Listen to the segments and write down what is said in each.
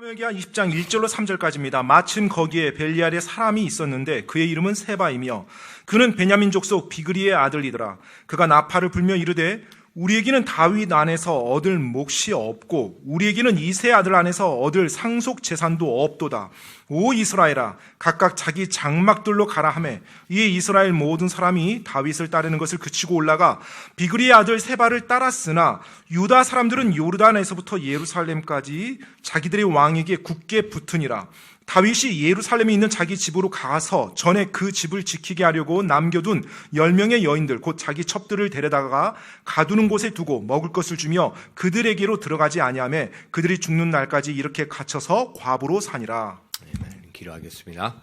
사무엘기하 20장 1절로 3절까지입니다. 마침 거기에 벨리알의 사람이 있었는데 그의 이름은 세바이며 그는 베냐민 족속 비그리의 아들이더라. 그가 나팔을 불며 이르되 우리에게는 다윗 안에서 얻을 몫이 없고 우리에게는 이새 아들 안에서 얻을 상속 재산도 없도다. 오 이스라엘아, 각각 자기 장막들로 가라 하매 이에 이스라엘 모든 사람이 다윗을 따르는 것을 그치고 올라가 비그리의 아들 세바를 따랐으나 유다 사람들은 요르단에서부터 예루살렘까지 자기들의 왕에게 굳게 붙으니라. 다윗이 예루살렘에 있는 자기 집으로 가서 전에 그 집을 지키게 하려고 남겨둔 10명의 여인들 곧 자기 첩들을 데려다가 가두는 곳에 두고 먹을 것을 주며 그들에게로 들어가지 아니하며 그들이 죽는 날까지 이렇게 갇혀서 과부로 사니라. 아멘. 기도하겠습니다.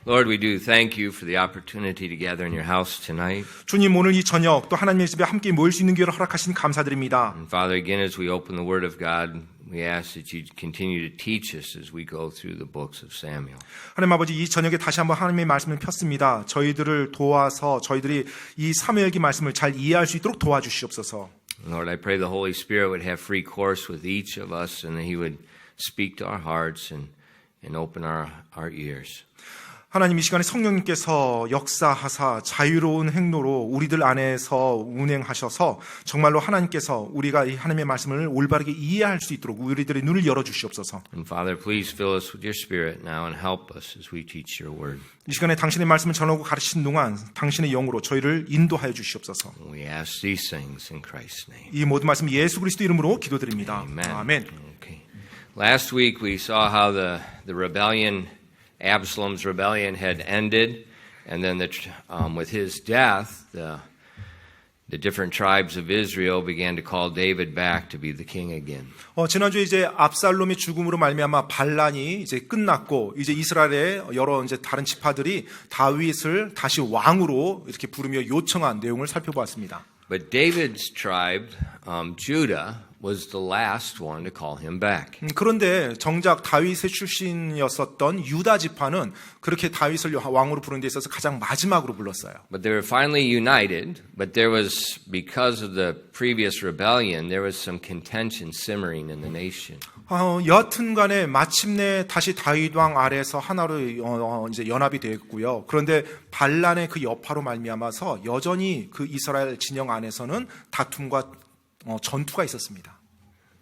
Lord, we do thank you for the opportunity to gather in your house tonight. 주님, 오늘 이 저녁 또 하나님의 집에 함께 모일 수 있는 기회를 허락하신 감사드립니다. And Father, again as we open the Word of God, we ask that you continue to teach us as we go through the books of Samuel. 하나님 아버지, 이 저녁에 다시 한번 하나님의 말씀을 폈습니다. 저희들을 도와서 저희들이 이 사무엘기 말씀을 잘 이해할 수 있도록 도와주시옵소서. Lord, I pray the Holy Spirit would have free course with each of us and that He would speak to our hearts and open our ears. 하나님, 이 시간에 성령님께서 역사하사 자유로운 행로로 우리들 안에서 운행하셔서 정말로 하나님께서 우리가 이 하나님의 말씀을 올바르게 이해할 수 있도록 우리들의 눈을 열어주시옵소서. And Father, please fill us with your Spirit now and help us as we teach your word. 이 시간에 당신의 말씀을 전하고 가르치는 동안 당신의 영으로 저희를 인도하여 주시옵소서. We ask these things in Christ's name. 이 모든 말씀 예수 그리스도 이름으로 기도드립니다. Amen. 아멘. Okay. Last week we saw how the rebellion, Absalom's rebellion had ended, and then with his death, the different tribes of Israel began to call David back to be the king again. 지난주에 이제 압살롬의 죽음으로 말미암아 반란이 이제 끝났고 이제 이스라엘의 여러 이제 다른 지파들이 다윗을 다시 왕으로 이렇게 부르며 요청한 내용을 살펴보았습니다. But David's tribe, Judah, was the last one to call him back. 그런데 정작 다윗의 출신이었었던 유다 지파는 그렇게 다윗을 왕으로 부르는 데 있어서 가장 마지막으로 불렀어요. But they were finally united, but there was, because of the previous rebellion, there was some contention simmering in the nation. 여하튼 간에 마침내 다시 다윗 왕 아래에서 하나로 이제 연합이 되었고요. 그런데 반란의 그 여파로 말미암아서 여전히 그 이스라엘 진영 안에서는 다툼과 전투가 있었습니다.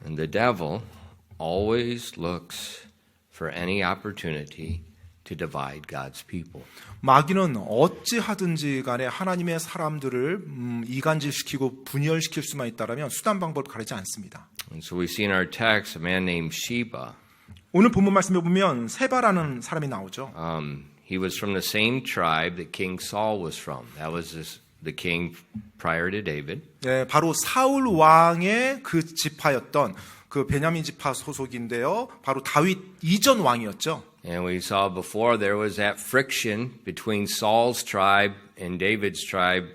And the devil always looks for any opportunity to divide God's people. 마귀는 어찌하든지 간에 하나님의 사람들을 이간질시키고 분열시킬 수만 있다라면 수단 방법을 가리지 않습니다. And so we see in our text a man named Sheba. 오늘 본문 말씀에 보면 세바라는 사람이 나오죠. He was from the same tribe that King Saul was from. That was the king prior to David. 네, 바로 사울 왕의 그 지파였던 그 베냐민 지파 소속인데요. 바로 다윗 이전 왕이었죠. And we saw before there was that friction between Saul's tribe and David's tribe,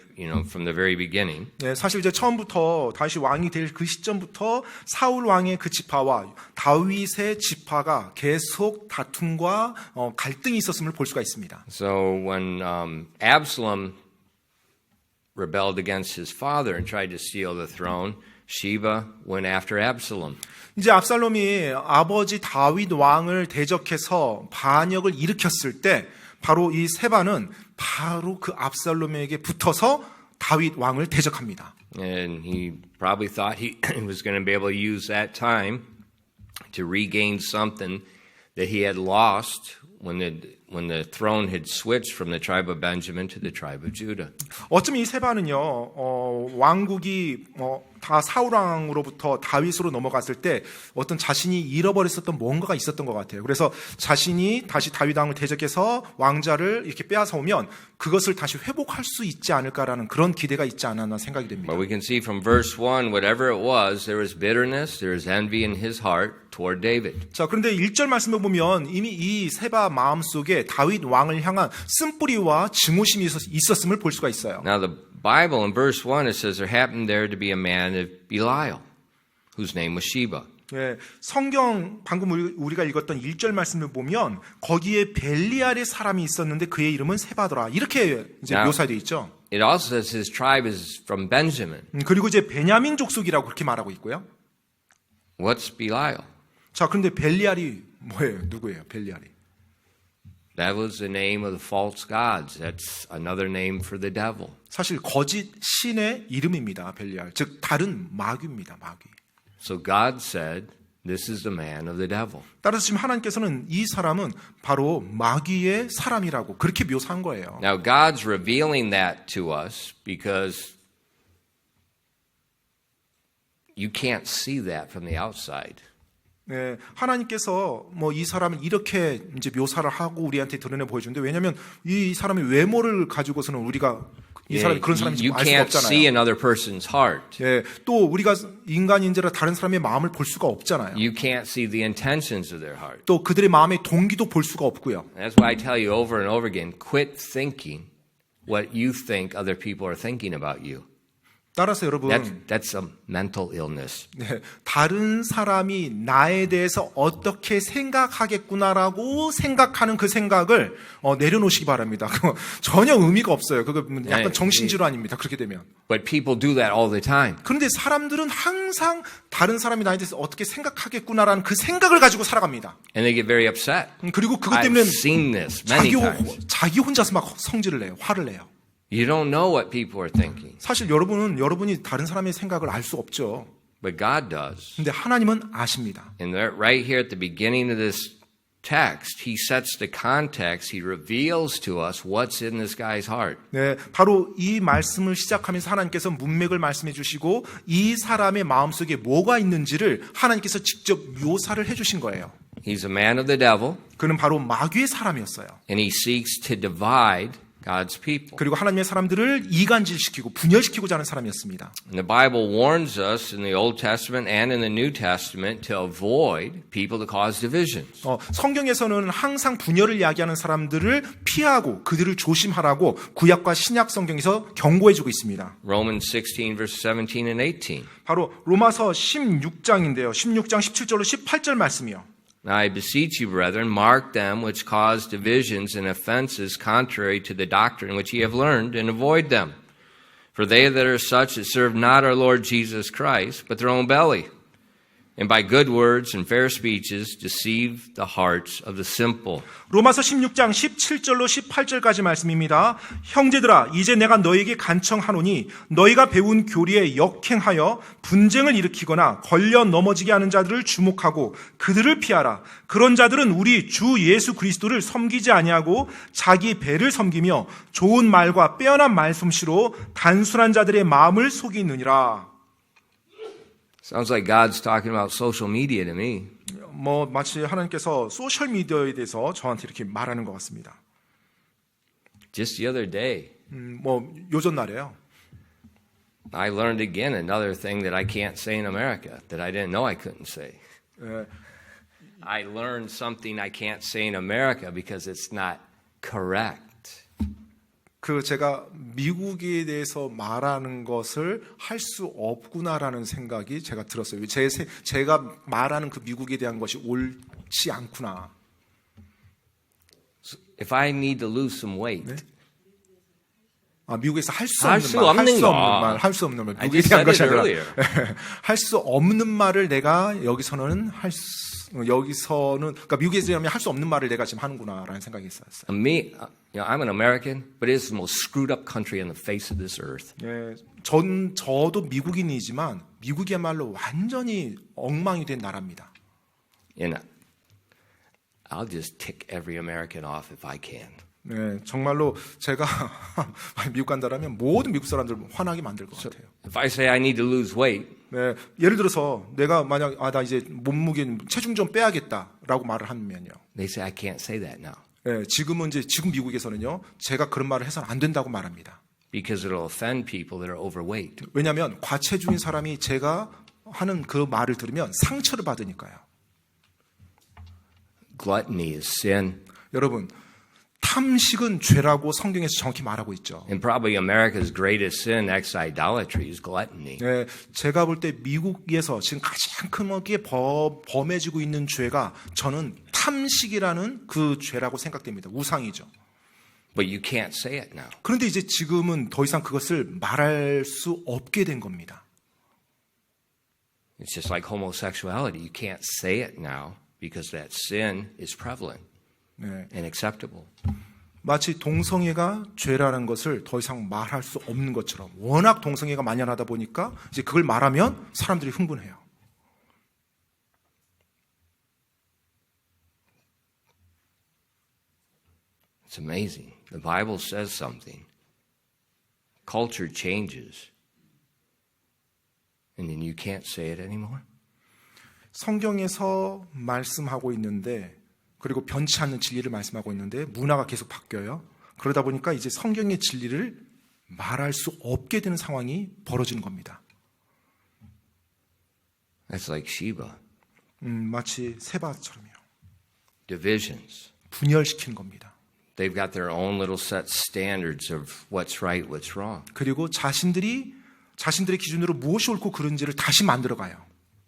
from the very beginning. 네, 사실 이제 처음부터 다윗이 왕이 될 그 시점부터 사울 왕의 그 지파와 다윗의 지파가 계속 다툼과 갈등이 있었음을 볼 수가 있습니다. So when Absalom rebelled against his father and tried to steal the throne, Sheba went after Absalom. 이제 압살롬이 아버지 다윗 왕을 대적해서 반역을 일으켰을 때 바로 이 세바는 바로 그 압살롬에게 붙어서 다윗 왕을 대적합니다. And he probably thought he was going to be able to use that time to regain something that he had lost when the throne had switched from the tribe of Benjamin to the tribe of Judah. 어쩌면 이 세바는요, 왕국이 다 사울 왕으로부터 다윗으로 넘어갔을 때 어떤 자신이 잃어버렸었던 뭔가가 있었던 것 같아요. 그래서 자신이 다시 다윗 왕을 대적해서 왕자를 이렇게 빼앗아 오면 그것을 다시 회복할 수 있지 않을까라는 그런 기대가 있지 않았나 생각이 됩니다. But we can see from verse 1, whatever it was, there was bitterness, there was envy in his heart toward David. 자, 그런데 1절 말씀을 보면 이미 이 세바 마음속에 다윗 왕을 향한 쓴뿌리와 증오심이 있었음을 볼 수가 있어요. Now the Bible in verse 1 it says there happened there to be a man of Belial whose name was Sheba. 예, 성경 방금 우리가 읽었던 1절 말씀을 보면 거기에 벨리알의 사람이 있었는데 그의 이름은 세바더라. 이렇게 이제 묘사되어 있죠. It also says his tribe is from Benjamin. 그리고 이제 베냐민 족속이라고 그렇게 말하고 있고요. What's Belial? 자, 그런데 벨리알이 뭐예요? 누구예요? 벨리알이. That was the name of the false gods. That's another name for the devil. 사실 거짓 신의 이름입니다. 벨리알. 즉 다른 마귀입니다. 마귀. So God said, this is the man of the devil. 따라서 지금 하나님께서는 이 사람은 바로 마귀의 사람이라고 그렇게 묘사한 거예요. Now God's revealing that to us because you can't see that from the outside. 네, 하나님께서 뭐 이 사람을 이렇게 이제 묘사를 하고 우리한테 드러내 보여주는데 왜냐하면 이 사람의 외모를 가지고서는 우리가 이 사람이 그런 사람인지 You 알 수가 can't see 없잖아요. another person's heart. 예, 또 우리가 인간인지라 다른 사람의 마음을 볼 수가 없잖아요. You can't see the intentions of their heart. 또 그들의 마음의 동기도 볼 수가 없고요. That's why I tell you over and over again, quit thinking what you think other people are thinking about you. 따라서 여러분, That's a mental illness. 네, 다른 사람이 나에 대해서 어떻게 생각하겠구나라고 생각하는 그 생각을 내려놓으시기 바랍니다. 그거 전혀 의미가 없어요. 그거 약간 네, 정신질환입니다. 그렇게 되면. But people do that all the time. 그런데 사람들은 항상 다른 사람이 나에 대해서 어떻게 생각하겠구나라는 그 생각을 가지고 살아갑니다. And they get very upset. 그리고 그것 때문에 I've seen this many times. 자기 혼자서 막 성질을 내요. 화를 내요. You don't know what people are thinking, 사실 여러분이 다른 사람의 생각을 알 수 없죠. but God does. 근데 하나님은 아십니다. And right here at the beginning of this text, he sets the context. He reveals to us what's in this guy's heart. 네, 바로 이 말씀을 시작하면서 하나님께서 문맥을 말씀해 주시고 이 사람의 마음속에 뭐가 있는지를 하나님께서 직접 묘사를 해 주신 거예요. He's a man of the devil, 그는 바로 마귀의 사람이었어요. and he seeks to divide God's people. 그리고 하나님의 사람들을 이간질시키고 분열시키고자 하는 사람이었습니다. And the Bible warns us in the Old Testament and in the New Testament to avoid people to cause divisions. 성경에서는 항상 분열을 야기하는 사람들을 피하고 그들을 조심하라고 구약과 신약 성경에서 경고해 주고 있습니다. Romans 16 verse 17 and 18. 바로 로마서 16장인데요. 16장 17절로 18절 말씀이요. Now I beseech you, brethren, mark them which cause divisions and offenses contrary to the doctrine which ye have learned, and avoid them. For they that are such that serve not our Lord Jesus Christ, but their own belly, and by good words and fair speeches deceive the hearts of the simple. 로마서 16장 17절로 18절까지 말씀입니다. 형제들아, 이제 내가 너에게 간청하노니 너희가 배운 교리에 역행하여 분쟁을 일으키거나 걸려 넘어지게 하는 자들을 주목하고 그들을 피하라. 그런 자들은 우리 주 예수 그리스도를 섬기지 아니하고 자기 배를 섬기며 좋은 말과 빼어난 말솜씨로 단순한 자들의 마음을 속이느니라. Sounds like God's talking about social media to me. 뭐 마치 하나님께서 소셜 미디어에 대해서 저한테 이렇게 말하는 것 같습니다. Just the other day, 뭐 요전 날에요. I learned again another thing that I can't say in America that I didn't know I couldn't say. 예, I learned something I can't say in America because it's not correct. 그 제가 미국에 대해서 말하는 것을 할 수 없구나라는 생각이 제가 들었어요. 제가 말하는 그 미국에 대한 것이 옳지 않구나. If I need to lose some weight, 미국에서 할 수 할 없는 수 말, 할 없는 수 거. 없는 말, 할 수 없는 말. I 미국에 just 대한 said 것이 it 아니라 earlier. 할 수 없는 말을 내가 여기서는 그러니까 미국에서 하면 할 수 없는 말을 내가 지금 하는구나라는 생각이 있었어요. I'm an American, but it's the most screwed up country on the face of this earth. 예, 저도 미국인이지만 미국이야말로 완전히 엉망이 된 나라입니다. And I'll just tick every American off if I can. 네, 정말로 제가 미국 간다라면 모든 미국 사람들 화나게 만들 것 같아요. If I say I need to lose weight, 네, 예를 들어서 내가 만약 나 이제 몸무게 체중 좀 빼야겠다라고 말을 하면요. they say I can't say that now 네, 지금 미국에서는요, 제가 그런 말을 해서는 안 된다고 말합니다. because it'll offend people that are overweight. 왜냐하면 과체중인 사람이 제가 하는 그 말을 들으면 상처를 받으니까요. Gluttony is sin. 여러분, 탐식은 죄라고 성경에서 정확히 말하고 있죠. And probably America's greatest sin, next to idolatry, is gluttony. 네, 제가 볼 때 미국에서 지금 가장 크게 범해지고 있는 죄가 저는 탐식이라는 그 죄라고 생각됩니다. 우상이죠. But you can't say it now. 그런데 이제 지금은 더 이상 그것을 말할 수 없게 된 겁니다. It's just like homosexuality. You can't say it now because that sin is prevalent 네. and acceptable. 마치 동성애가 죄라는 것을 더 이상 말할 수 없는 것처럼 워낙 동성애가 만연하다 보니까 이제 그걸 말하면 사람들이 흥분해요. It's amazing. The Bible says something. Culture changes. And then you can't say it anymore. 성경에서 말씀하고 있는데 그리고 변치 않는 진리를 말씀하고 있는데 문화가 계속 바뀌어요. 그러다 보니까 이제 성경의 진리를 말할 수 없게 되는 상황이 벌어지는 겁니다. That's like Sheba. 마치 세바처럼요. Divisions. 분열시키는 겁니다. They've got their own little set standards of what's right, what's wrong. 그리고 자신들의 기준으로 무엇이 옳고 그른지를 다시 만들어가요.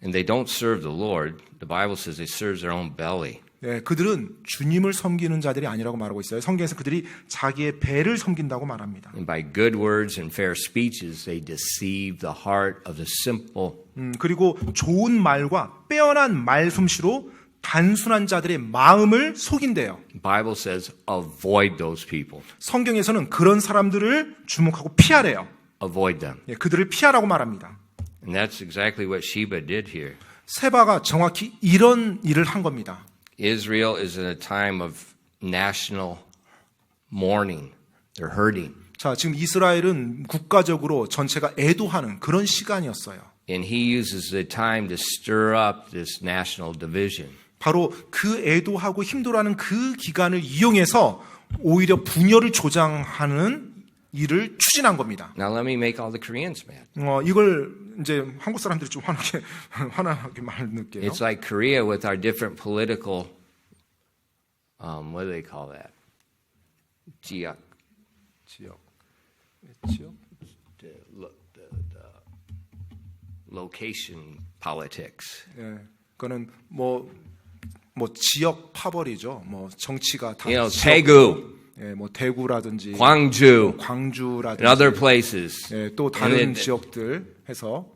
And they don't serve the Lord. The Bible says they serve their own belly. 네, 그들은 주님을 섬기는 자들이 아니라고 말하고 있어요. 성경에서 그들이 자기의 배를 섬긴다고 말합니다. And by good words and fair speeches, they deceive the heart of the simple. 그리고 좋은 말과 빼어난 말솜씨로 단순한 자들의 마음을 속인대요. The Bible says avoid those people. 성경에서는 그런 사람들을 주목하고 피하래요. Avoid them. 네, 그들을 피하라고 말합니다. And that's exactly what Sheba did here. 세바가 정확히 이런 일을 한 겁니다. Israel is in a time of national mourning. They're hurting. 자, 지금 이스라엘은 국가적으로 전체가 애도하는 그런 시간이었어요. And he uses the time to stir up this national division. 바로 그 애도하고 힘들어하는 그 기간을 이용해서 오히려 분열을 조장하는 일을 추진한 겁니다. Now let me make all the Koreans mad. 이걸 이제 한국 사람들이 좀 화나게 말 느껴요. It's like Korea with our different political, what do they call that? 지역. The location politics. 예, 그거는 뭐 지역 파벌이죠. 뭐 정치가 다. You know, 지역, Daegu, 예, 뭐 대구라든지 Gwangju, 광주라든지 and other places. 예, 또 다른 And 지역들 해서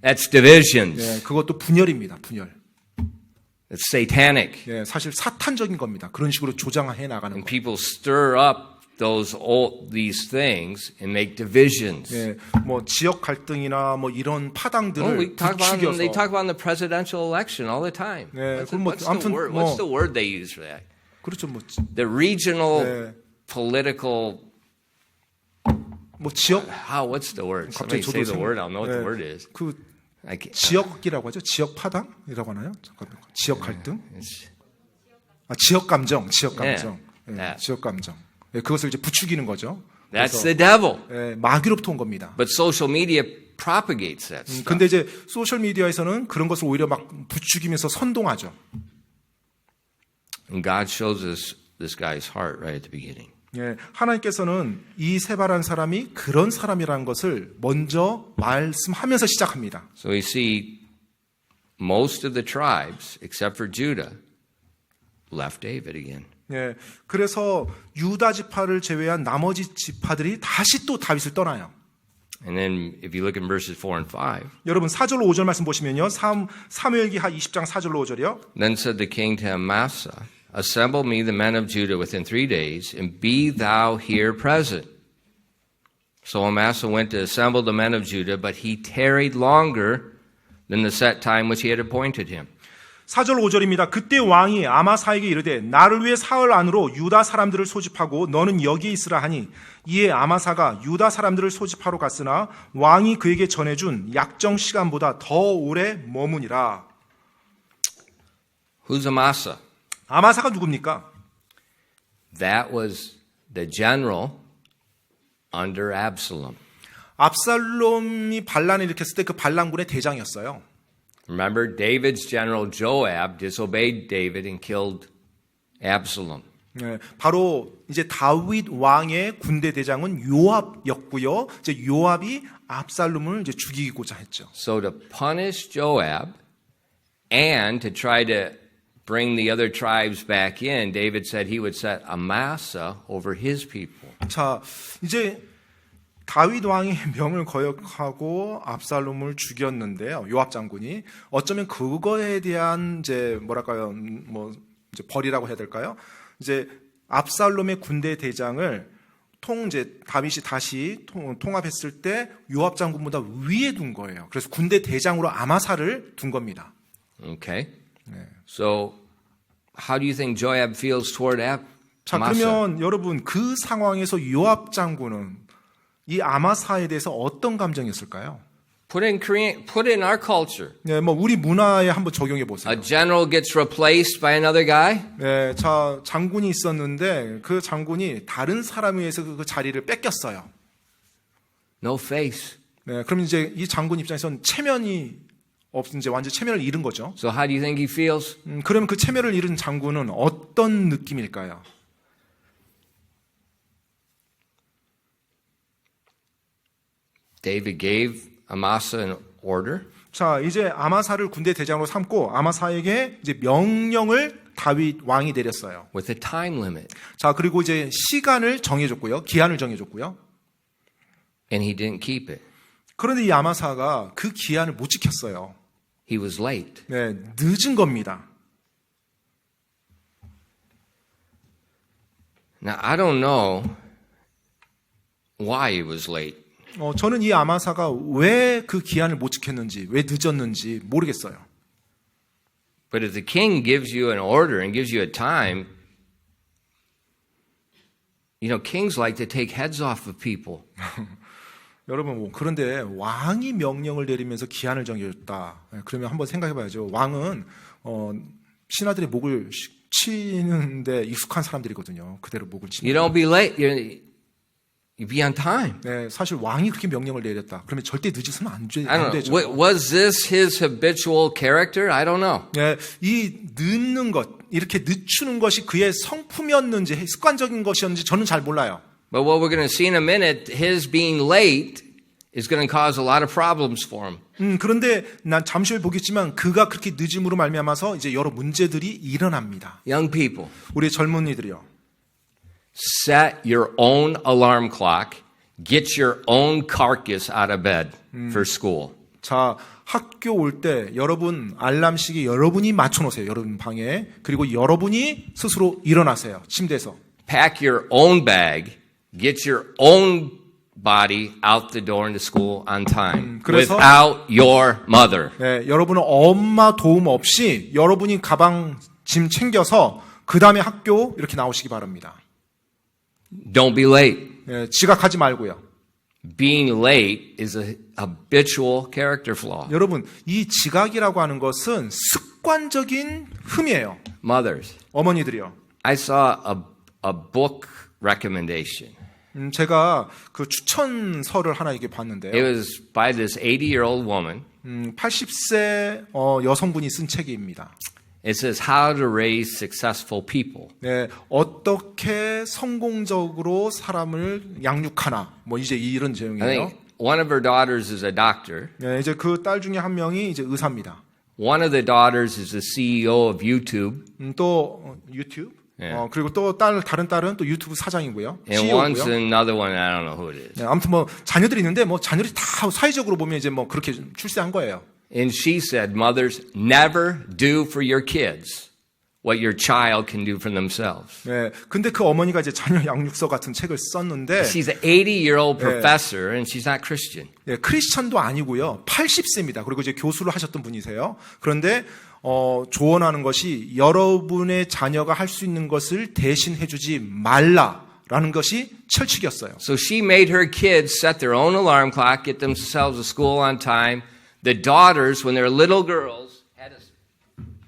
That's divisions. 예, 그것도 분열입니다. 분열. It's satanic. 예, 사실 사탄적인 겁니다. 그런 식으로 조장해 나가는 And 거. people stir up these things and make divisions. 예, 뭐 지역 갈등이나 뭐 이런 Oh, 파당들을 they talk 부추겨서 about the presidential election all the time. 네, What's, 그럼 뭐 what's the 아무튼 word? 뭐- What's the word they use for that? 그렇죠. 뭐 The regional 네. political. 지역 What's the word? 갑자기 Somebody say 저도 the word. I'll know what 예, the word is. 그 I can't, 지역이라고 하죠. 지역 파당이라고 하나요? 잠깐만. 지역 갈등? it's- 지역 감정. 네. 예, 지역 감정. 예, 그것을 이제 부추기는 거죠. that's 그래서, the devil. 예, 마귀로부터 온 겁니다. But social media propagates that stuff. 근데 이제 소셜 미디어에서는 그런 것을 오히려 막 부추기면서 선동하죠. And God shows us this guy's heart right at the beginning. 예, 하나님께서는 이 세바라는 사람이 그런 사람이라는 것을 먼저 말씀하면서 시작합니다. So we see most of the tribes, except for Judah, left David again. 예, 그래서 유다 지파를 제외한 나머지 지파들이 다시 또 다윗을 떠나요. And then if you look in verses 4 and 5, 여러분 4절로 5절 말씀 보시면요. 사무엘기하 20장 4절로 5절이요. then said the king to Amasa, assemble me the men of Judah within 3 days, and be thou here present. So Amasa went to assemble the men of Judah, but he tarried longer than the set time which he had appointed him. 4절 5절입니다. 그때 왕이 아마사에게 이르되 나를 위해 사흘 안으로 유다 사람들을 소집하고 너는 여기에 있으라 하니 이에 아마사가 유다 사람들을 소집하러 갔으나 왕이 그에게 전해준 약정 시간보다 더 오래 머무니라. Who's Amasa? 아마사가 누굽니까? That was the general under Absalom. 압살롬이 반란을 일으켰을 때 그 반란군의 대장이었어요. Remember, David's general Joab disobeyed David and killed Absalom. 네, 바로 이제 다윗 왕의 군대 대장은 요압이었고요. 이제 요압이 압살롬을 이제 죽이고자 했죠. So to punish Joab and to try to bring the other tribes back in, David said he would set Amasa over his people. 자, 이제 다윗 왕이 명을 거역하고 압살롬을 죽였는데요. 요압 장군이 어쩌면 그거에 대한 이제 뭐랄까요, 뭐 이제 벌이라고 해야 될까요? 이제 압살롬의 군대 대장을 이제 다윗이 다시 통합했을 때 요압 장군보다 위에 둔 거예요. 그래서 군대 대장으로 아마사를 둔 겁니다. Okay. So, how do you think Joab feels toward 자, Amasa? 그러면 여러분 그 상황에서 요압 장군은 이 아마사에 대해서 어떤 감정이었을까요? Put in our culture. 네, 뭐 우리 문화에 한번 적용해 보세요. A general gets replaced by another guy. 네, 자 장군이 있었는데 그 장군이 다른 사람에 의해서 그 자리를 뺏겼어요. No face. 네, 그럼 이제 이 장군 입장에서는 체면이 이제 완전 체면을 잃은 거죠. So how do you think he feels? 그러면 그 체면을 잃은 장군은 어떤 느낌일까요? David gave Amasa an order. 자, 이제 아마사를 군대 대장으로 삼고 아마사에게 이제 명령을 다윗 왕이 내렸어요. With a time limit. 자, 그리고 이제 시간을 정해줬고요. 기한을 정해줬고요. And he didn't keep it. 그런데 이 아마사가 그 기한을 못 지켰어요. He was late. 네, 늦은 겁니다. Now, I don't know why he was late. 저는 이 아마사가 왜 그 기한을 못 지켰는지, 왜 늦었는지 모르겠어요. But if the king gives you an order and gives you a time, you know, kings like to take heads off of people. 여러분, 그런데 왕이 명령을 내리면서 기한을 정해줬다. 그러면 한번 생각해봐야죠. 왕은 신하들의 목을 치는데 익숙한 사람들이거든요. 그대로 목을 치는. You don't be late. You be on time. 네, 사실 왕이 그렇게 명령을 내렸다. 그러면 절대 늦어서는 안 I don't 되죠. know. Was this his habitual character? I don't know. 네, 이 늦는 것, 이렇게 늦추는 것이 그의 성품이었는지 습관적인 것이었는지 저는 잘 몰라요. But what we're going to see in a minute, his being late is going to cause a lot of problems for him. 그런데 난 잠시 후에 보겠지만 그가 그렇게 늦음으로 말미암아서 이제 여러 문제들이 일어납니다. Young people, 우리 젊은이들이요. set your own alarm clock. Get your own carcass out of bed for school. 자, 학교 올 때 여러분 알람시계 여러분이 맞춰놓으세요. 여러분 방에. 그리고 여러분이 스스로 일어나세요. 침대에서. Pack your own bag. Get your own body out the door into school on time. 그래서- Without your mother. 네, 여러분은 엄마 도움 없이 여러분이 가방 짐 챙겨서 그 다음에 학교 이렇게 나오시기 바랍니다. Don't be late. 네, 지각하지 말고요. Being late is a habitual character flaw. 여러분, 이 지각이라고 하는 것은 습관적인 흠이에요. Mothers, 어머니들이요. I saw a book recommendation. 제가 그 추천서를 하나 이게 봤는데요. It was by this 80-year-old woman. 80세 여성분이 쓴 책입니다. It says how to raise successful people. 네, 어떻게 성공적으로 사람을 양육하나, 뭐 이제 이런 I 제목이에요. think one of her daughters is a doctor. 네, 이제 그 딸 중에 한 명이 이제 의사입니다. One of the daughters is the CEO of YouTube. 또 유튜브. 네. 그리고 또 다른 딸은 또 유튜브 사장이고요. And one's CEO고요. another one, I don't know who it is. 네, 아무튼 뭐 자녀들이 있는데 뭐 자녀들이 다 사회적으로 보면 이제 뭐 그렇게 출세한 거예요. And she said, mothers, never do for your kids what your child can do for themselves. 네, 근데 그 어머니가 이제 자녀 양육서 같은 책을 썼는데 She's an 80-year-old professor and she's not Christian. 네, 크리스천도 아니고요. 80세입니다. 그리고 이제 교수를 하셨던 분이세요. 그런데 조언하는 것이 여러분의 자녀가 할 수 있는 것을 대신 해주지 말라라는 것이 철칙이었어요. So she made her kids set their own alarm clock, get themselves to school on time. The daughters, when they were little girls, had a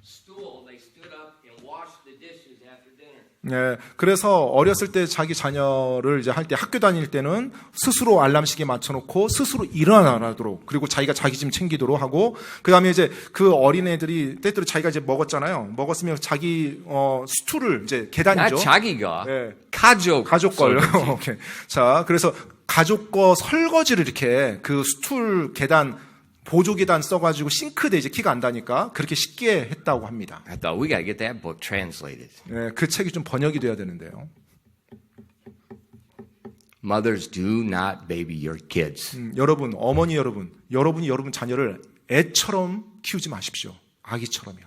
stool. They stood up and washed the dishes after dinner. 네, 그래서 어렸을 때 자기 자녀를 이제 할 때 학교 다닐 때는 스스로 알람시계 맞춰놓고 스스로 일어나도록 그리고 자기가 자기 짐 챙기도록 하고 그 다음에 이제 그 어린애들이 때때로 자기가 이제 먹었잖아요. 먹었으면 자기 스툴을 이제 계단이죠. Not 자기가, 네. 가족 걸. 오케이. 자, 그래서 가족 거 설거지를 이렇게 그 스툴 계단 보조 계단 써가지고 싱크대 이제 키가 안 닿으니까 그렇게 쉽게 했다고 합니다. I thought we got to get that book translated. 네, 그 책이 좀 번역이 돼야 되는데요. Mothers, do not baby your kids. 여러분, 어머니 여러분, 여러분이 여러분 자녀를 애처럼 키우지 마십시오. 아기처럼요.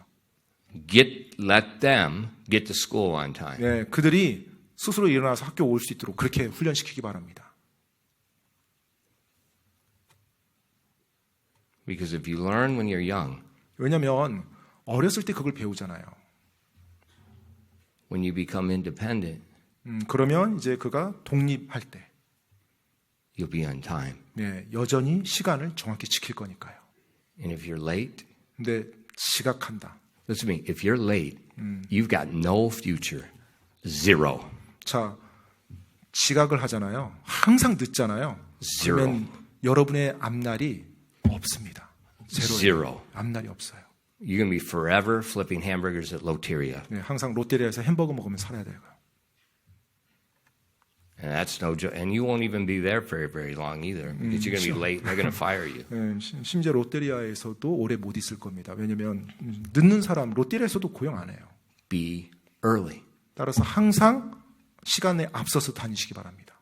Let them get to school on time. 네, 그들이 스스로 일어나서 학교 올 수 있도록 그렇게 훈련시키기 바랍니다. Because if you learn when you're young, 왜냐하면 어렸을 때 그걸 배우잖아요. when you become independent, 그러면 이제 그가 독립할 때 you'll be on time. 네, 여전히 시간을 정확히 지킬 거니까요. And if you're late, 근데 지각한다. listen to me, if you're late, you've got no future. Zero. 자, 지각을 하잖아요. 항상 늦잖아요. 그러면 여러분의 앞날이 없습니다. 제로예요. Zero. 앞날이 없어요. You're going to be forever flipping hamburgers at Loteria. 네, 항상 롯데리아에서 햄버거 먹으면 살아야 돼요. And that's no joke. And you won't even be there very, very long either. Because you're going to be late and they're going to fire you. 네, 심지어 롯데리아에서도 오래 못 있을 겁니다. 왜냐하면 늦는 사람 롯데리아에서도 고용 안 해요. Be early. 따라서 항상 시간에 앞서서 다니시기 바랍니다.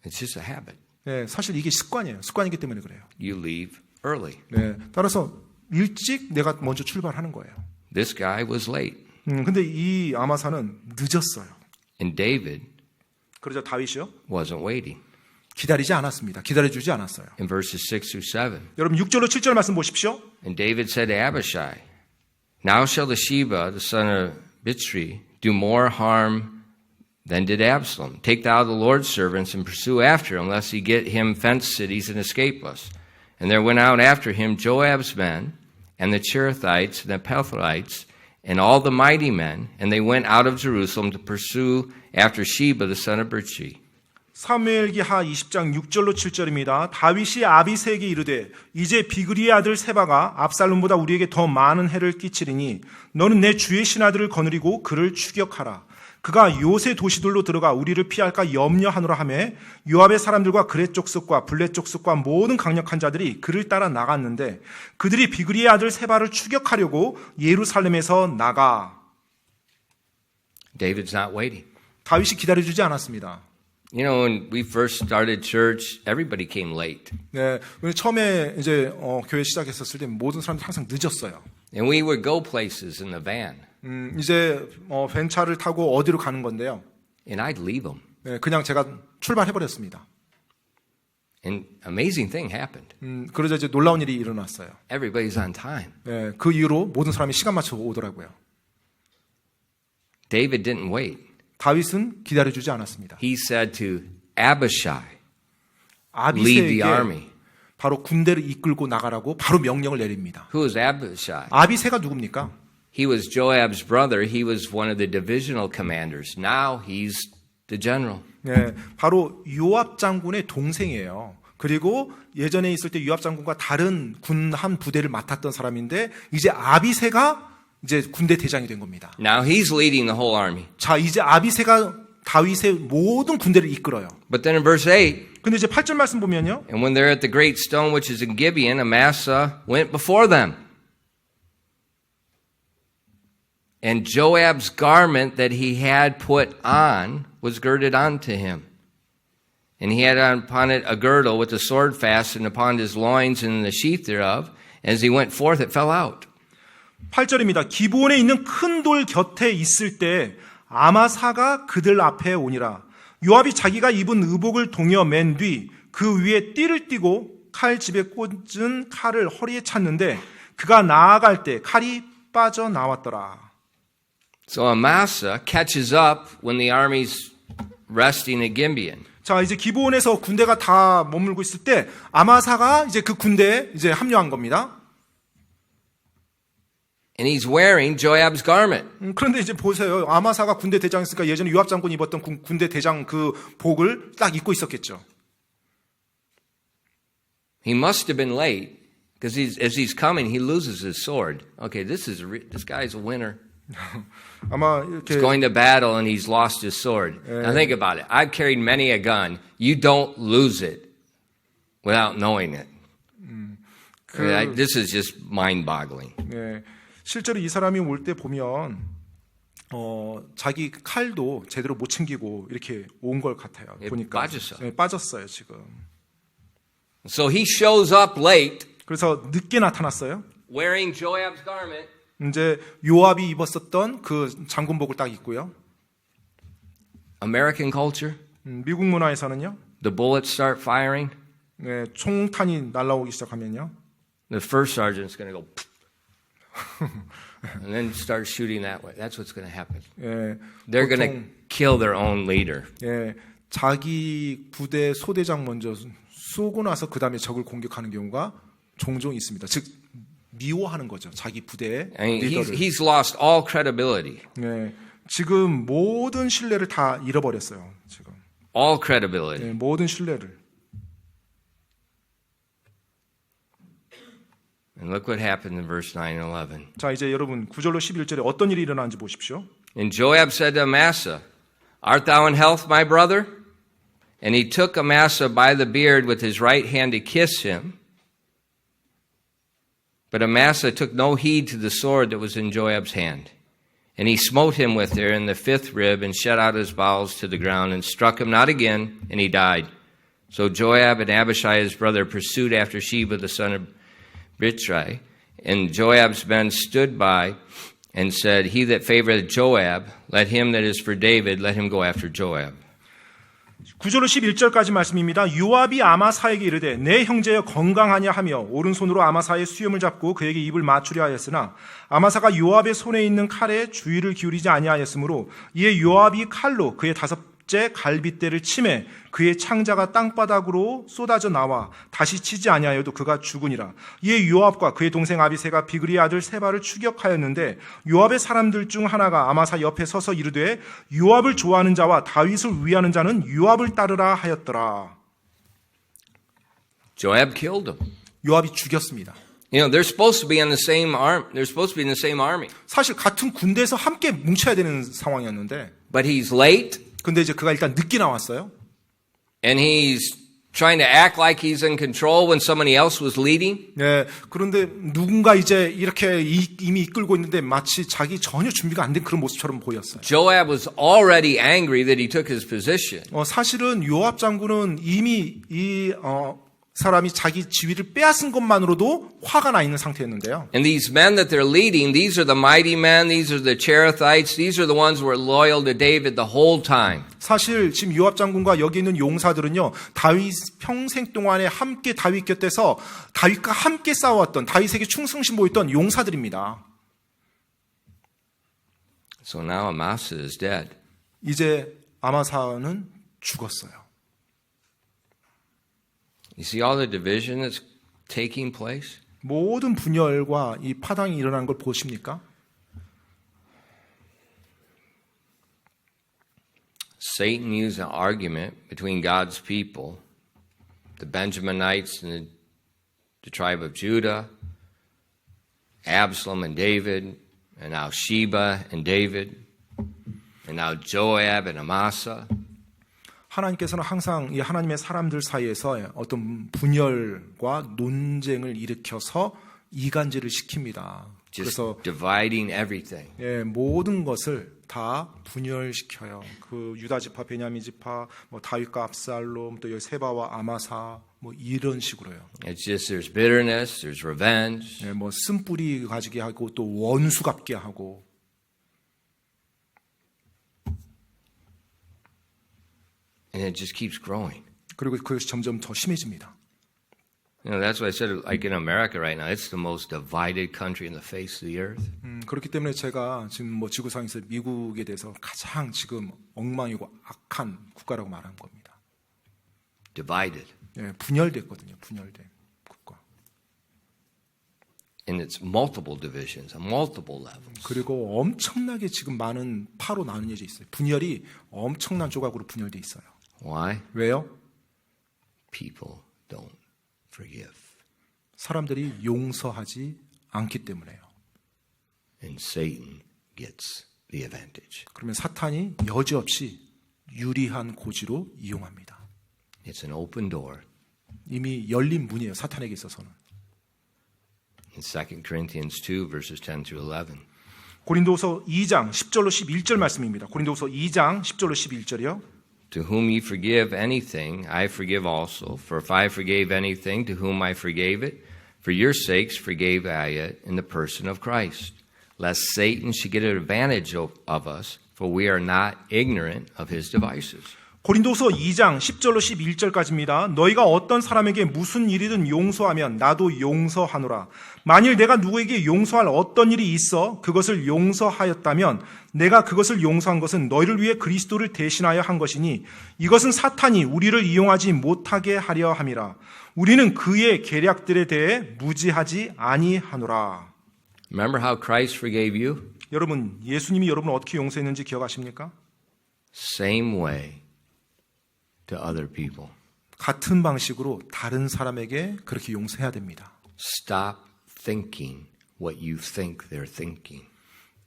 It's just a habit. 네, 사실 이게 습관이에요. 습관이기 때문에 그래요. You leave early. 네, 따라서 일찍 내가 먼저 출발하는 거예요. This guy was late. 근데 이 아마사는 늦었어요. And David 그러자 다윗이요? wasn't waiting. 기다리지 않았습니다. 기다려주지 않았어요. In verses 6 through 7. 여러분 6절로 7절 말씀 보십시오. And David said to Abishai, Now shall the Sheba, the son of Bichri, do more harm than did Absalom. Take thou the Lord's servants and pursue after him, lest he get him fenced cities and escape us. And there went out after him Joab's men, and the Cherethites, and the Pelethites, and all the mighty men, and they went out of Jerusalem to pursue after Sheba, the son of Bichri. 사무엘기하 20장 6절로 7절입니다. 다윗이 아비새에게 이르되 이제 비그리의 아들 세바가 압살롬보다 우리에게 더 많은 해를 끼치리니 너는 내 주의 신하들을 거느리고 그를 추격하라. 그가 요새 도시들로 들어가 우리를 피할까 염려하노라 하매 요압의 사람들과 그렛 족속과 블렛 족속과 모든 강력한 자들이 그를 따라 나갔는데 그들이 비그리의 아들 세바를 추격하려고 예루살렘에서 나가. David's not waiting. 다윗이 기다려주지 않았습니다. You know, when we first started church, everybody came late. 네, 처음에 이제 교회 시작했었을 때 모든 사람들이 항상 늦었어요. And we would go places in the van. 이제 벤차를 타고 어디로 가는 건데요. And I'd leave them. 네, 그냥 제가 출발해 버렸습니다. And amazing thing happened. 그러자 이제 놀라운 일이 일어났어요. Everybody's on time. 네, 그 이후로 모든 사람이 시간 맞춰 오더라고요. David didn't wait. 다윗은 기다려주지 않았습니다. He said to Abishai, lead the 아비새에게 army. 바로 군대를 이끌고 나가라고 바로 명령을 내립니다. Who was Abishai? 아비새가 누굽니까? He was Joab's brother. He was one of the divisional commanders. Now he's the general. 네, 바로 요압 장군의 동생이에요. 그리고 예전에 있을 때 요압 장군과 다른 군 한 부대를 맡았던 사람인데 이제 아비새가 이제 군대 대장이 된 겁니다. Now he's leading the whole army. 자, 이제 아비새가 다윗의 모든 군대를 이끌어요. But then in verse 8, 근데 이제 8절 말씀 보면요. and when they're at the great stone which is in Gibeon, Amasa went before them. And Joab's garment that he had put on was girded onto him. And he had upon it a girdle with a sword fastened upon his loins and in the sheath thereof. As he went forth, it fell out. 8절입니다. 기브온에 있는 큰 돌 곁에 있을 때 아마사가 그들 앞에 오니라. 요압이 자기가 입은 의복을 동여 맨 뒤 그 위에 띠를 띠고 칼집에 꽂은 칼을 허리에 찼는데 그가 나아갈 때 칼이 빠져나왔더라. So Amasa catches up when the army's resting at Gibeon. 자, 이제 기브온에서 군대가 다 머물고 있을 때 아마사가 이제 그 군대에 이제 합류한 겁니다. And he's wearing Joab's garment. 그런데 이제 보세요. 아마사가 군대 대장이었으니까 예전에 요압 장군이 입었던 군대 대장 그 복을 딱 입고 있었겠죠. He must have been late because as he's coming, he loses his sword. Okay, this guy's a winner. 아마 He's 이렇게 going to battle and he's lost his sword. Now think about it. I've carried many a gun. You don't lose it without knowing it. This is just mind-boggling. 네, 실제로 이 사람이 올 때 보면 자기 칼도 제대로 못 챙기고 이렇게 온 걸 같아요. 예, 보니까 빠졌어요. 네, 빠졌어요 지금. So he shows up late 그래서 늦게 나타났어요. wearing Joab's garment. 이제 요압이 입었었던 그 장군복을 딱 입고요. American culture, 미국 문화에서는요, the bullets start firing. 네, 총탄이 날라오기 시작하면요, The first sergeant's going to go and then start shooting that way. That's what's going to happen. 예, They're going to kill their own leader. 예, 자기 부대 소대장 먼저 쏘고 나서 그 다음에 적을 공격하는 경우가 종종 있습니다. 즉 미워하는 거죠. 자기 부대의 I mean, 리더를. he's lost all credibility. 예, 지금 모든 신뢰를 다 잃어버렸어요. 지금 All credibility. 예, 모든 신뢰를. And look what happened in verse 9 and 11. 자, 이제 여러분 9절로 11절에 어떤 일이 일어나는지 보십시오. And Joab said to Amasa, Art thou in health, my brother? And he took Amasa by the beard with his right hand to kiss him. But Amasa took no heed to the sword that was in Joab's hand. And he smote him with it in the fifth rib and shut out his bowels to the ground and struck him not again, and he died. So Joab and Abishai his brother pursued after Sheba the son of Bichri, and Joab's men stood by and said, He that favoreth Joab, let him that is for David, let him go after Joab. 9절로 11절까지 말씀입니다. 요압이 아마사에게 이르되 내 형제여 건강하냐 하며 오른손으로 아마사의 수염을 잡고 그에게 입을 맞추려 하였으나 아마사가 요압의 손에 있는 칼에 주의를 기울이지 아니하였으므로 이에 요압이 칼로 그의 다섯째 갈빗대를 치매 그의 창자가 땅바닥으로 쏟아져 나와 다시 치지 아니하여도 그가 죽으니라. 이에 요압과 그의 동생 아비새가 비그리의 아들 세바를 추격하였는데 요압의 사람들 중 하나가 아마사 옆에 서서 이르되 요압을 좋아하는 자와 다윗을 위하는 자는 요압을 따르라 하였더라. Joab killed him. 요압이 죽였습니다. You know, they're supposed to be in the same arm. They're supposed to be in the same army. 사실 같은 군대에서 함께 뭉쳐야 되는 상황이었는데 But he's late, 근데 이제 그가 일단 늦게 나왔어요. and he's trying to act like he's in control when somebody else was leading. 네, 그런데 누군가 이제 이렇게 이미 이끌고 있는데 마치 자기 전혀 준비가 안 된 그런 모습처럼 보였어요. Joab was already angry that he took his position. 사실은 요압 장군은 이미 이 사람이 자기 지위를 빼앗은 것만으로도 화가 나 있는 상태였는데요. And these men that they're leading, these are the mighty men, these are the Cherethites, these are the ones who were loyal to David the whole time. 사실 지금 요압 장군과 여기 있는 용사들은요, 다윗 평생 동안에 함께 다윗 곁에서 다윗과 함께 싸웠던 다윗에게 충성심 보였던 용사들입니다. So now Amasa is dead. 이제 아마사는 죽었어요. You see all the division that's taking place? 모든 분열과 이 파당이 일어나는 걸 보십니까? Satan used an argument between God's people, the Benjaminites and the tribe of Judah, Absalom and David, and now Sheba and David, and now Joab and Amasa. 하나님께서는 항상 이 하나님의 사람들 사이에서 어떤 분열과 논쟁을 일으켜서 이간질을 시킵니다. Just 그래서 dividing everything. 모든 것을 다 분열시켜요. 그 유다 지파, 베냐민 지파, 뭐 다윗과 압살롬, 또 여기 세바와 아마사, 뭐 이런 식으로요. It's just there's bitterness, there's revenge. 뭐 쓴뿌리 가지게 하고 또 원수 갚게 하고. And it just keeps growing. 그리고 그것이 점점 더 심해집니다. You know, that's why I said, like in America right now, it's the most divided country in the face of the earth. 그렇기 때문에 제가 지금 뭐 지구상에서 미국에 대해서 가장 지금 엉망이고 악한 국가라고 말한 겁니다. Divided. 분열됐거든요. 분열된 국가. And it's multiple divisions, on multiple levels. 그리고 엄청나게 지금 많은 파로 나뉘어져 있어요. 분열이 엄청난 조각으로 분열돼 있어요. Why? 왜요? People don't forgive. 사람들이 용서하지 않기 때문에요. And Satan gets the advantage. 그러면 사탄이 여지없이 유리한 고지로 이용합니다. It's an open door. 이미 열린 문이에요. 사탄에게 있어서는. In 2 Corinthians 2, verses 10 through 11. 고린도서 2장 10절로 11절 말씀입니다. 고린도서 2장 10절로 11절이요. To whom ye forgive anything, I forgive also. For if I forgave anything, to whom I forgave it, for your sakes forgave I it in the person of Christ, lest Satan should get an advantage of us, for we are not ignorant of his devices. 고린도서 2장 10절로 11절까지입니다. 너희가 어떤 사람에게 무슨 일이든 용서하면 나도 용서하노라. 만일 내가 누구에게 용서할 어떤 일이 있어 그것을 용서하였다면 내가 그것을 용서한 것은 너희를 위해 그리스도를 대신하여 한 것이니 이것은 사탄이 우리를 이용하지 못하게 하려 함이라. 우리는 그의 계략들에 대해 무지하지 아니하노라. Remember how Christ forgave you? 여러분, 예수님이 여러분을 어떻게 용서했는지 기억하십니까? Same way to other people. 같은 방식으로 다른 사람에게 그렇게 용서해야 됩니다. Stop thinking what you think they're thinking.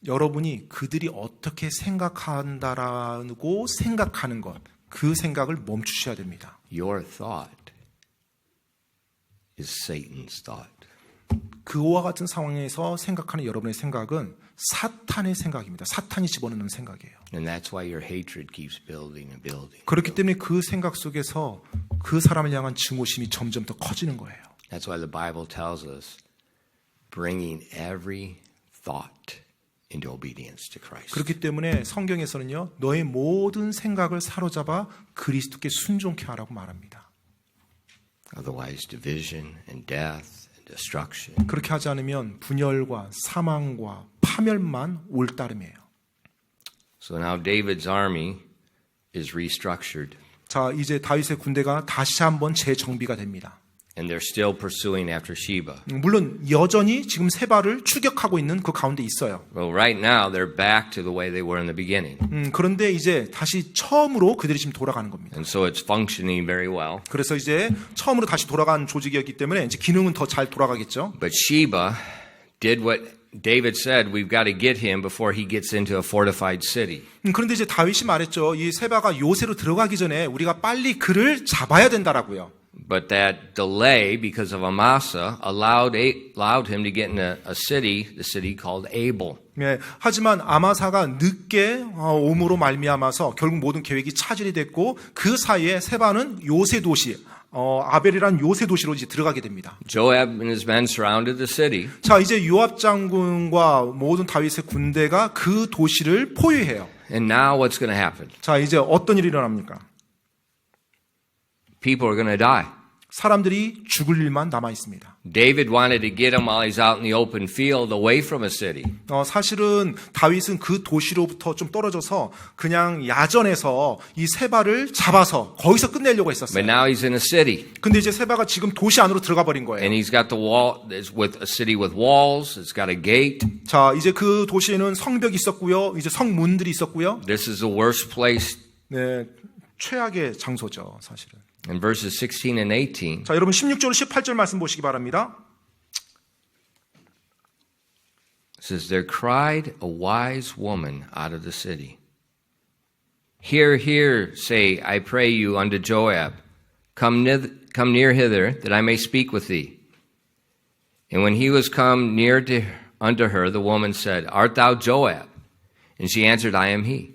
여러분이 그들이 어떻게 생각한다라고 생각하는 것, 그 생각을 멈추셔야 됩니다. Your thought is Satan's thought. 그와 같은 상황에서 생각하는 여러분의 생각은 사탄의 생각입니다. 사탄이 집어넣는 생각이에요. And that's why your hatred keeps building and building. 그렇기 때문에 그 생각 속에서 그 사람을 향한 증오심이 점점 더 커지는 거예요. That's why the Bible tells us bringing every thought into obedience to Christ. 그렇기 때문에 성경에서는요, 너의 모든 생각을 사로잡아 그리스도께 순종케 하라고 말합니다. Otherwise, division and death and destruction. 그렇게 하지 않으면 분열과 사망과 파멸만 올 따름이에요. So now David's army is restructured, 자, 이제 다윗의 군대가 다시 한번 재정비가 됩니다. and they're still pursuing after Sheba. 물론 여전히 지금 세바를 추격하고 있는 그 가운데 있어요. Well, right now they're back to the way they were in the beginning, 그런데 이제 다시 처음으로 그들이 지금 돌아가는 겁니다. and so it's functioning very well. 그래서 이제 처음으로 다시 돌아간 조직이었기 때문에 이제 기능은 더 잘 돌아가겠죠. But Sheba did what David said, we've got to get him before he gets into a fortified city. 그런데 이제 다윗이 말했죠. 이 세바가 요새로 들어가기 전에 우리가 빨리 그를 잡아야 된다라고요. But that delay, because of Amasa, allowed him to get in a city, the city called Abel. 네, 하지만 아마사가 늦게 옴으로 말미암아서 결국 모든 계획이 차질이 됐고 그 사이에 세바는 요새 도시, 아벨이란 요새 도시로 이제 들어가게 됩니다. Joab and his men surrounded the city. 자, 이제 요압 장군과 모든 다윗의 군대가 그 도시를 포위해요. And now what's going to happen? 자, 이제 어떤 일이 일어납니까? People are going to die. 사람들이 죽을 일만 남아 있습니다. David wanted to get him while he's out in the open field away from a city. 사실은 다윗은 그 도시로부터 좀 떨어져서 그냥 야전에서 이 세바를 잡아서 거기서 끝내려고 했었어요. But now he's in a city. 근데 이제 세바가 지금 도시 안으로 들어가 버린 거예요. And he's got the wall, it's with a city with walls, it's got a gate. 자, 이제 그 도시에는 성벽이 있었고요. 이제 성문들이 있었고요. This is the worst place. 네, 최악의 장소죠, 사실은. In verses 16 and 18, 자, 여러분 16절 18절 말씀 보시기 바랍니다. it says, There cried a wise woman out of the city. Hear, hear, say, I pray you, unto Joab, come near hither, that I may speak with thee. And when he was come near unto her, the woman said, Art thou Joab? And she answered, I am he.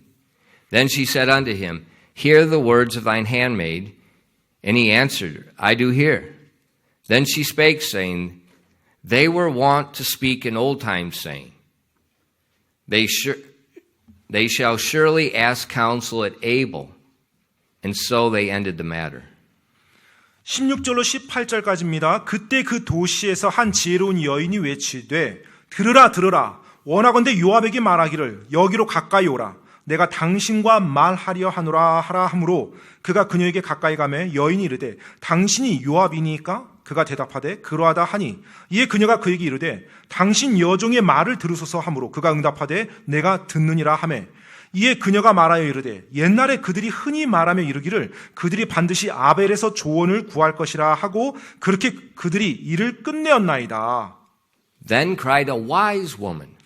Then she said unto him, Hear the words of thine handmaid. And he answered, I do hear. Then she spake, saying, They were wont to speak in old times, saying, They shall surely ask counsel at Abel. And so they ended the matter. 16절로 18절까지입니다. 그때 그 도시에서 한 지혜로운 여인이 외치되 들으라 들으라 원하건대 요압에게 말하기를 여기로 가까이 오라 내가 당신과 말하려 하노라 하라 하므로 그가 그녀에게 가까이 가매 여인이 이르되 당신이 요압이니까 그가 대답하되 그러하다 하니 이에 그녀가 그에게 이르되 당신 여종의 말을 들으소서 하므로 그가 응답하되 내가 듣느니라 하매 이에 그녀가 말하여 이르되 옛날에 그들이 흔히 말하며 이르기를 그들이 반드시 아벨에서 조언을 구할 것이라 하고 그렇게 그들이 일을 끝내었나이다. Then cried a wise woman.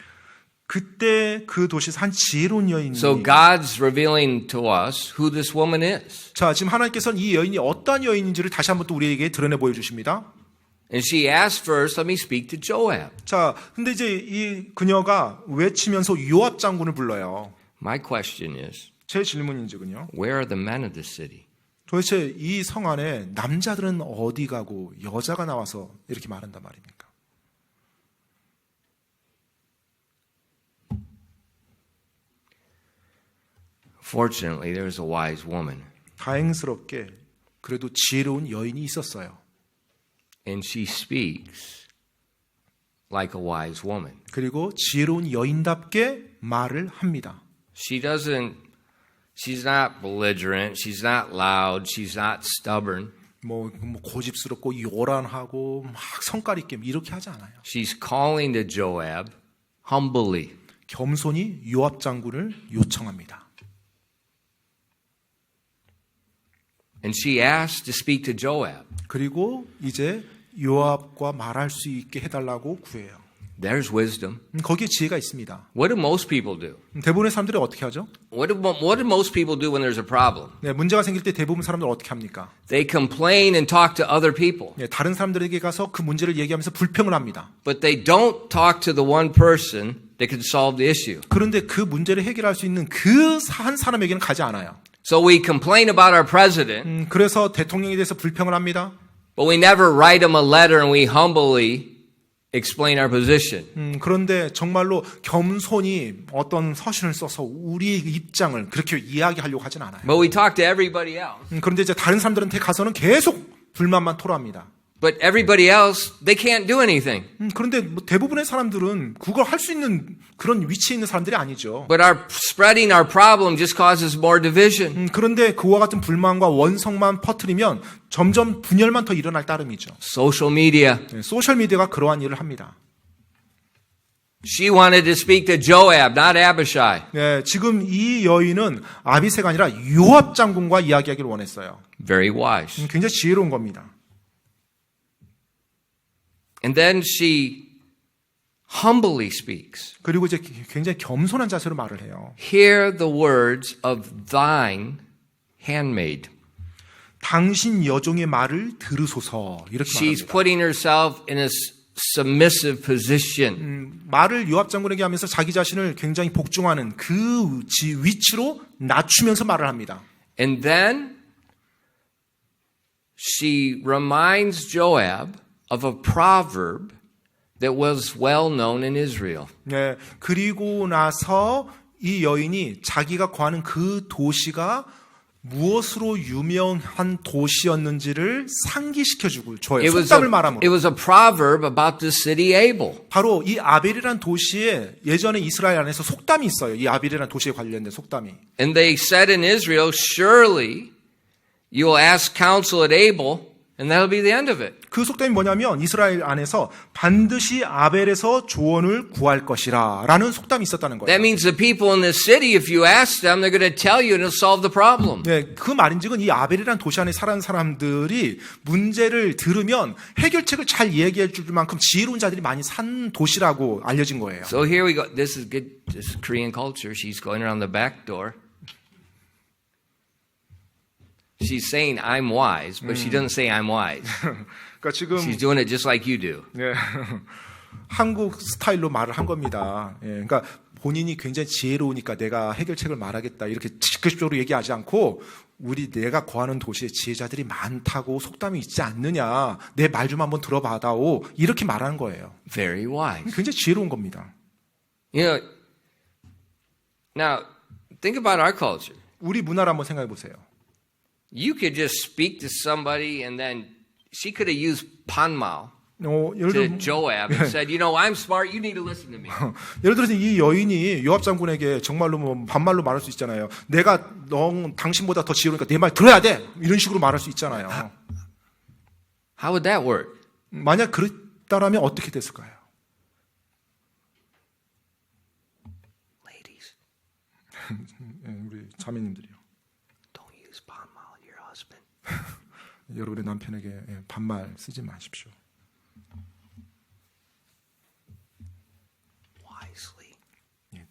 그때 그 도시에서 한 지혜로운 여인이 So God's revealing to us who this woman is. 자, 지금 하나님께서는 이 여인이 어떠한 여인인지를 다시 한번 또 우리에게 드러내 보여주십니다. And she asked first, let me speak to Joab. 자, 근데 이제 이 그녀가 외치면서 요압 장군을 불러요. My question is, 제 질문인즉은요. where are the men of this city? 도대체 이 성 안에 남자들은 어디 가고 여자가 나와서 이렇게 말한단 말입니까? Fortunately, there was a wise woman, 다행스럽게 그래도 지혜로운 여인이 있었어요. and she speaks like a wise woman. 그리고 지혜로운 여인답게 말을 합니다. She's not belligerent, she's not loud, she's not stubborn. 뭐 고집스럽고 요란하고 막 성깔 있게 이렇게 하지 않아요. She's calling to Joab humbly. 겸손히 요압 장군을 요청합니다. And she asked to speak to Joab. 그리고 이제 요압과 말할 수 있게 해달라고 구해요. There's wisdom. 거기에 지혜가 있습니다. What do most people do? 대부분의 사람들이 어떻게 하죠? What do most people do when there's a problem? 네, 문제가 생길 때 대부분 사람들은 어떻게 합니까? They complain and talk to other people, 네, 다른 사람들에게 가서 그 문제를 얘기하면서 불평을 합니다. but they don't talk to the one person that can solve the issue. 그런데 그 문제를 해결할 수 있는 그 한 사람에게는 가지 않아요. So we complain about our president, 그래서 대통령에 대해서 불평을 합니다. but we never write him a letter and we humbly explain our position. 그런데 정말로 겸손히 어떤 서신을 써서 우리의 입장을 그렇게 이야기하려고 하진 않아요. But we talk to everybody else. 그런데 이제 다른 사람들한테 가서는 계속 불만만 토로합니다. But everybody else, they can't do anything. 그런데 뭐 대부분의 사람들은 그걸 할 수 있는 그런 위치에 있는 사람들이 아니죠. But spreading our problem just causes more division. 그런데 그와 같은 불만과 원성만 퍼뜨리면 점점 분열만 더 일어날 따름이죠. Social media. 네, 소셜미디어가 그러한 일을 합니다. She wanted to speak to Joab, not Abishai. 네, 지금 이 여인은 아비새가 아니라 요압 장군과 이야기하기를 원했어요. Very wise. 굉장히 지혜로운 겁니다. And then she humbly speaks. 그리고 이제 굉장히 겸손한 자세로 말을 해요. Hear the words of thine handmaid. 당신 여종의 말을 들으소서 이렇게 She's 말합니다. putting herself in a submissive position. 말을 요압 장군에게 하면서 자기 자신을 굉장히 복종하는 그 위치로 낮추면서 말을 합니다. And then she reminds Joab of a proverb that was well known in Israel. 네, 그리고 나서 이 여인이 자기가 거하는 그 도시가 무엇으로 유명한 도시였는지를 상기시켜주고 줘요. 속담을 말함으로. It was a proverb about the city Abel. 바로 이 아벨이라는 도시에 예전에 이스라엘 안에서 속담이 있어요. 이 아벨이라는 도시에 관련된 속담이. And they said in Israel, surely you will ask counsel at Abel, and that'll be the end of it. 그 속담이 뭐냐면 이스라엘 안에서 반드시 아벨에서 조언을 구할 것이라 라는 속담이 있었다는 거예요. That means the people in the city, if you ask them, they're going to tell you and it'll solve the problem. 네, 그 말인즉은 이 아벨이라는 도시 안에 살아가는 사람들이 문제를 들으면 해결책을 잘 얘기해 줄 만큼 지혜로운 자들이 많이 산 도시라고 알려진 거예요. So here we go. This is good. This is Korean culture. She's going around the back door. She's saying I'm wise, but she doesn't say I'm wise. 그러니까 지금 She's doing it just like you do. 네, 한국 스타일로 말을 한 겁니다. 예, 그러니까 본인이 굉장히 지혜로우니까 내가 해결책을 말하겠다 이렇게 직접적으로 얘기하지 않고 내가 거하는 도시에 지혜자들이 많다고 속담이 있지 않느냐 내 말 좀 한번 들어봐다오 이렇게 말하는 거예요. Very wise. 굉장히 지혜로운 겁니다. You know, now think about our culture. 우리 문화를 한번 생각해 보세요. You could just speak to somebody and then she could have used panmal 예를 to 들어 Joab and said, you know, I'm smart. You need to listen to me. 예를 들어서 이 여인이 요압 장군에게 정말로 뭐 반말로 말할 수 있잖아요. 내가 당신보다 더 지혜로우니까 내 말 들어야 돼. 이런 식으로 말할 수 있잖아요. How would that work? 만약 그랬다라면 어떻게 됐을까요? Ladies, 우리 자매님들이요. don't use panmal on your husband. 여러분의 남편에게 반말 쓰지 마십시오. Wisely.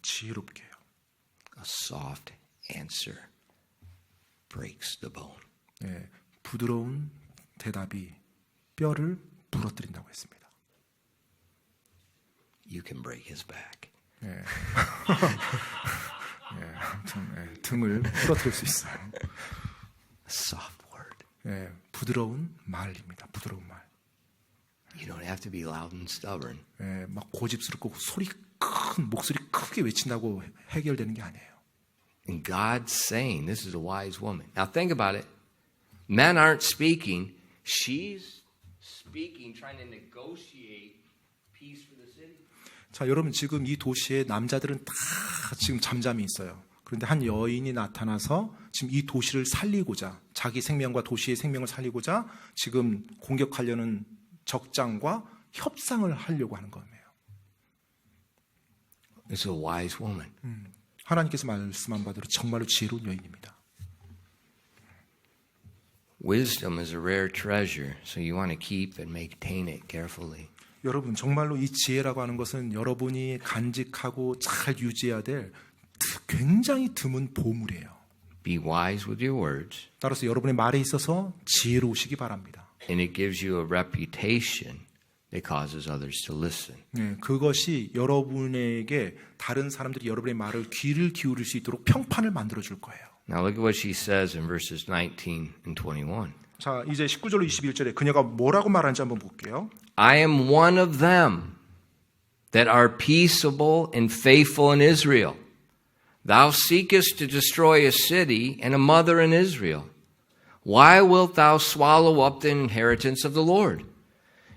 지혜롭게요. A soft answer breaks the bone. 부드러운 대답이 뼈를 부러뜨린다고 했습니다. You can break his back. 아무튼 등을 부러뜨릴 수 있어요. Soft word. 부드러운 말입니다. 부드러운 말. You don't have to be loud and stubborn. 막 고집스럽고 목소리 크게 외친다고 해결되는 게 아니에요. And God's saying, this is a wise woman. Now think about it. Men aren't speaking. She's speaking, trying to negotiate peace for the city. 자, 여러분 지금 이 도시에 남자들은 다 지금 잠잠히 있어요. 그런데 한 여인이 나타나서 지금 이 도시를 살리고자, 자기 생명과 도시의 생명을 살리고자 지금 공격하려는 적장과 협상을 하려고 하는 거예요. It's a wise woman. 하나님께서 말씀한 바대로 정말로 지혜로운 여인입니다. Wisdom is a rare treasure, so you want to keep and maintain it carefully. 여러분 정말로 이 지혜라고 하는 것은 여러분이 간직하고 잘 유지해야 될 굉장히 드문 보물이에요. Be wise with your words, 따라서 여러분의 말에 있어서 지혜로우시기 바랍니다. and it gives you a reputation that causes others to listen. 그것이 여러분에게 다른 사람들이 여러분의 말을 귀를 기울일 수 있도록 평판을 만들어 줄 거예요. Now look at what she says in verses 19 and 21. 자, 이제 19절로 21절에 그녀가 뭐라고 말하는지 한번 볼게요. I am one of them that are peaceable and faithful in Israel. Thou seekest to destroy a city and a mother in Israel. Why wilt thou swallow up the inheritance of the Lord?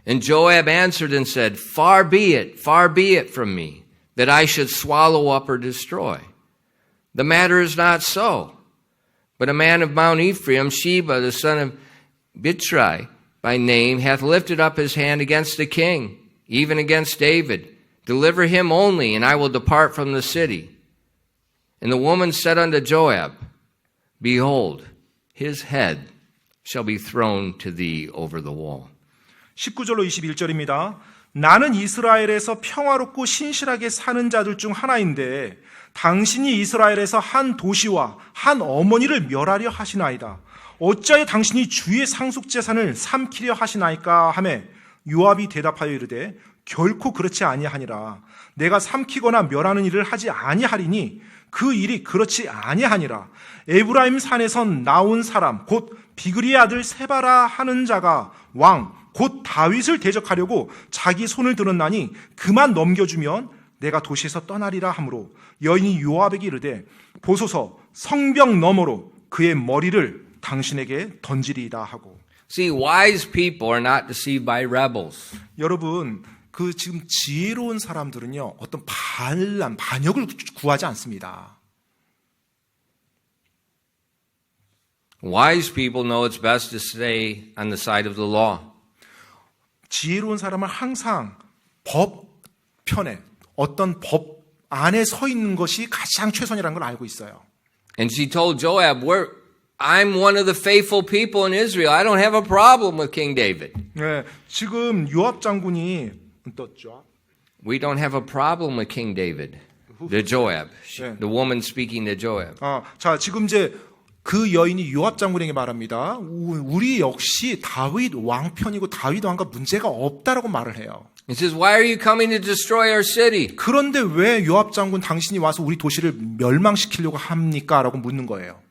And Joab answered and said, far be it from me, that I should swallow up or destroy. The matter is not so. But a man of Mount Ephraim, Sheba, the son of Bichri, by name, hath lifted up his hand against the king, even against David. Deliver him only, and I will depart from the city. And the woman said unto Joab, behold, his head shall be thrown to thee over the wall. 19절로 21절입니다. 나는 이스라엘에서 평화롭고 신실하게 사는 자들 중 하나인데 당신이 이스라엘에서 한 도시와 한 어머니를 멸하려 하시나이다. 어찌하여 당신이 주의 상속재산을 삼키려 하시나이까 하며 요압이 대답하여 이르되 결코 그렇지 아니하니라. 내가 삼키거나 멸하는 일을 하지 아니하리니 그 일이 그렇지 아니하니라. 에브라임 산에서 나온 사람 곧 비그리의 아들 세바라 하는 자가 왕 곧 다윗을 대적하려고 자기 손을 들었나니 그만 넘겨주면 내가 도시에서 떠나리라 하므로 여인이 요압에게 이르되 보소서 성벽 너머로 그의 머리를 당신에게 던지리이다 하고. See, wise people are not deceived by rebels. 여러분 그 지금 지혜로운 사람들은요 어떤 반역을 구하지 않습니다. Wise people know it's best to stay on the side of the law. 지혜로운 사람은 항상 법 편에 어떤 법 안에 서 있는 것이 가장 최선이라는 걸 알고 있어요. And she told Joab, I'm one of the faithful people in Israel. I don't have a problem with King David. 네, 지금 요압 장군이 We don't have a problem with King David. The Joab, the woman speaking to Joab. 자, 지금 이제 그 여인이 요압 장군에게 말합니다. 우리 역시 다윗 왕편이고 다윗 왕과 문제가 없다라고 말을 해요. He says, why are you coming to destroy our city? 그런데 왜 요압 장군 당신이 와서 우리 도시를 멸망시키려고 합니까? 라고 묻는 거예요.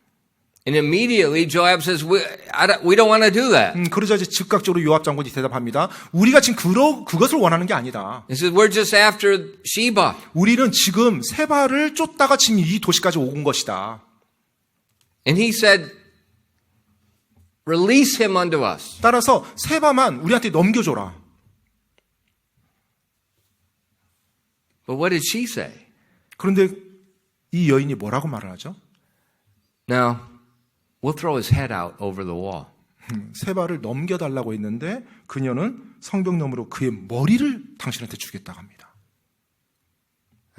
And immediately Joab says, we don't want to do that. 그러자 이제 즉각적으로 요압 장군이 대답합니다. 우리가 지금 그것을 원하는 게 아니다. He says, we're just after Sheba. 우리는 지금 세바를 쫓다가 지금 이 도시까지 온 것이다. And he said, release him unto us. 따라서 세바만 우리한테 넘겨줘라. But what did she say? 그런데 이 여인이 뭐라고 말을 하죠? Now, we'll throw his head out over the wall. 세바를 넘겨달라고 했는데 그녀는 성벽 너머로 그의 머리를 당신한테 주겠다고 합니다.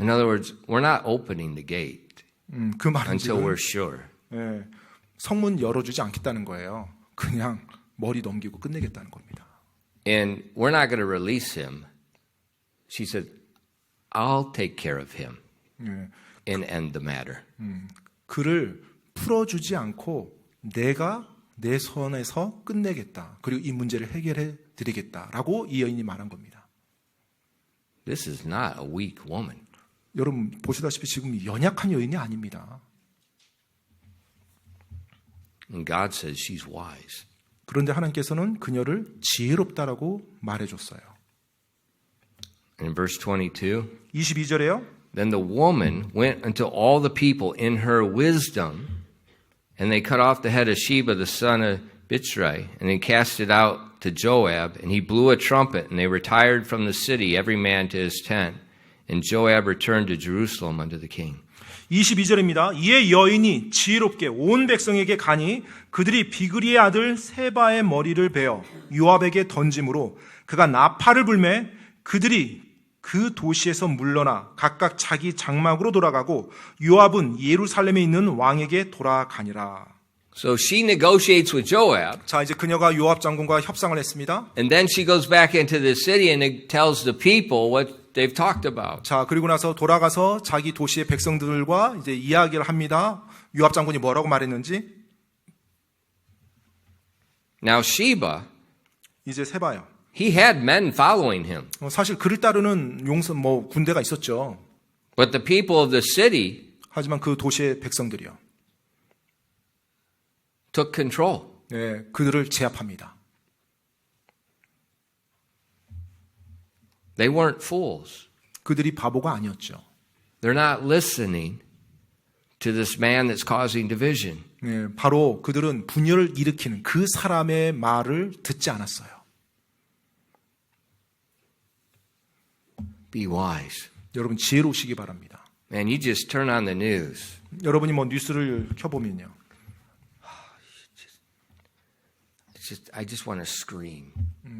In other words, we're not opening the gate 그 말은 until 지금 we're sure. 성문 열어주지 않겠다는 거예요. 그냥 머리 넘기고 끝내겠다는 겁니다. And we're not going to release him. She said, I'll take care of him and end the matter. 그를 풀어주지 않고 내가 내 손에서 끝내겠다. 그리고 이 문제를 해결해 드리겠다라고 이 여인이 말한 겁니다. This is not a weak woman. 여러분 보시다시피 지금 연약한 여인이 아닙니다. And God says she's wise. 그런데 하나님께서는 그녀를 지혜롭다라고 말해줬어요. And in verse 22, 22절에요. then the woman went unto all the people in her wisdom, and they cut off the head of Sheba the son of Bichri, and they cast it out to Joab, and he blew a trumpet, and they retired from the city, every man to his tent. And Joab returned to Jerusalem unto the king. 22절입니다. 이에 여인이 지혜롭게 온 백성에게 가니 그들이 비그리의 아들 세바의 머리를 베어 요압에게 던짐으로 그가 나팔을 불매 그들이 그 도시에서 물러나 각각 자기 장막으로 돌아가고 요압은 예루살렘에 있는 왕에게 돌아가니라. So she negotiates with Joab, 자, 이제 그녀가 요압 장군과 협상을 했습니다. and then she goes back into the city and tells the people what they've talked about. 자, 그리고 나서 돌아가서 자기 도시의 백성들과 이제 이야기를 합니다. 요압 장군이 뭐라고 말했는지. Now Sheba, 이제 세바요. he had men following him, 사실 그를 따르는 용선 군대가 있었죠. but the people of the city 하지만 그 도시의 백성들이요. took control. 네, 그들을 제압합니다. They weren't fools. 그들이 바보가 아니었죠. They're not listening to this man that's causing division. 네, 바로 그들은 분열을 일으키는 그 사람의 말을 듣지 않았어요. Be wise. 여러분 지혜로우시기 바랍니다. Man, you just turn on the news. 여러분이 뉴스를 켜보면요. I just want to scream.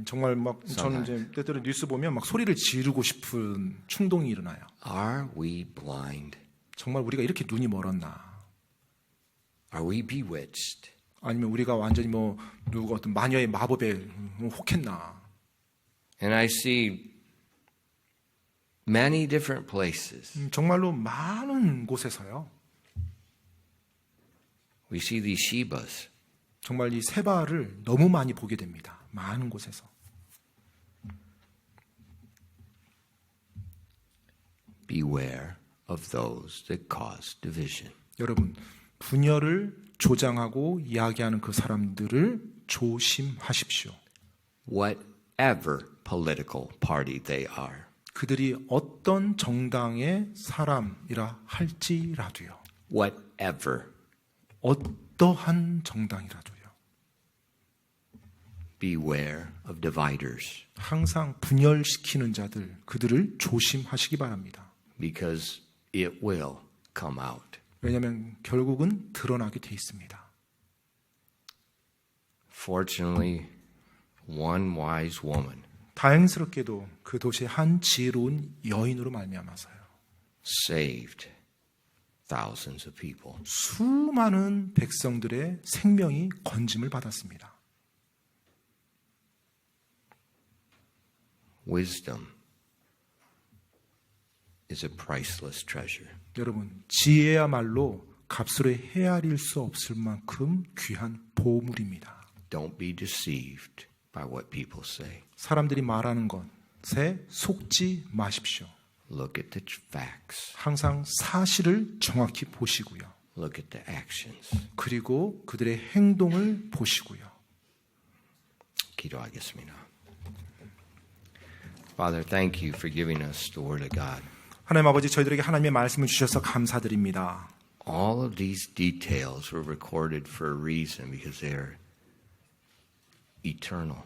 정말 저는 이제 때때로 뉴스 보면 소리를 지르고 싶은 충동이 일어나요. Are we blind? 정말 우리가 이렇게 눈이 멀었나? Are we bewitched? 아니면 우리가 완전히 누가 어떤 마녀의 마법에 혹했나? And I see many different places. 정말로 많은 곳에서요. We see these Shebas. 정말 이 세바를 너무 많이 보게 됩니다. 많은 곳에서. Beware of those that cause division. 여러분, 분열을 조장하고 이야기하는 그 사람들을 조심하십시오. Whatever political party they are. 그들이 어떤 정당의 사람이라 할지라도요. Whatever. 어떠한 정당이라도요. Beware of dividers. 항상 분열시키는 자들, 그들을 조심하시기 바랍니다. Because it will come out. 왜냐하면 결국은 드러나게 돼 있습니다. Fortunately, one wise woman 다행스럽게도 그 도시의 한 지혜로운 여인으로 말미암아서요. saved thousands of people. 수많은 백성들의 생명이 건짐을 받았습니다. Wisdom is a priceless treasure. 여러분, 지혜야말로 값으로 헤아릴 수 없을 만큼 귀한 보물입니다. Don't be deceived by what people say. 사람들이 말하는 것에 속지 마십시오. Look at the facts. 항상 사실을 정확히 보시고요. Look at the actions. 그리고 그들의 행동을 보시고요. 기도하겠습니다. Father, thank you for giving us the Word of God. 하나님 아버지, 저희들에게 하나님의 말씀을 주셔서 감사드립니다. All of these details were recorded for a reason because they are eternal.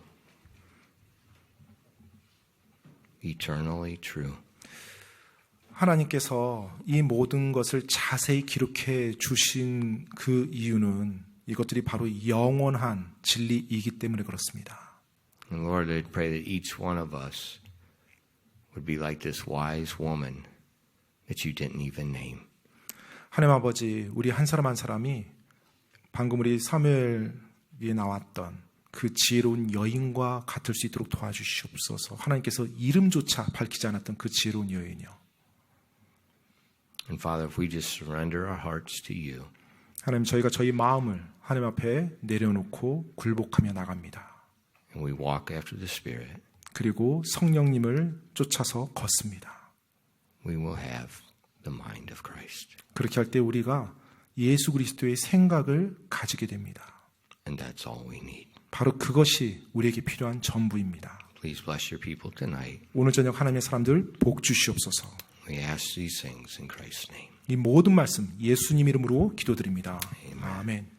Eternally true. 하나님께서 이 모든 것을 자세히 기록해 주신 그 이유는 이것들이 바로 영원한 진리이기 때문에 그렇습니다. And Lord, I pray that each one of us would be like this wise woman that you didn't even name. 하나님 아버지, 우리 한 사람 한 사람이 방금 우리 사무엘에 나왔던 그 지혜로운 여인과 같을 수 있도록 도와주시옵소서. 하나님께서 이름조차 밝히지 않았던 그 지혜로운 여인이요. And Father, if we just surrender our hearts to you, 하나님, 저희가 저희 마음을 하나님 앞에 내려놓고 굴복하며 나갑니다. and we walk after the Spirit, 그리고 성령님을 쫓아서 걷습니다. we will have the mind of Christ. 그렇게 할 때 우리가 예수 그리스도의 생각을 가지게 됩니다. And that's all we need. 바로 그것이 우리에게 필요한 전부입니다. Please bless your people tonight. 오늘 저녁 하나님의 사람들 복 주시옵소서. We ask these things in Christ's name. 이 모든 말씀 예수님 이름으로 기도드립니다. Amen. 아멘.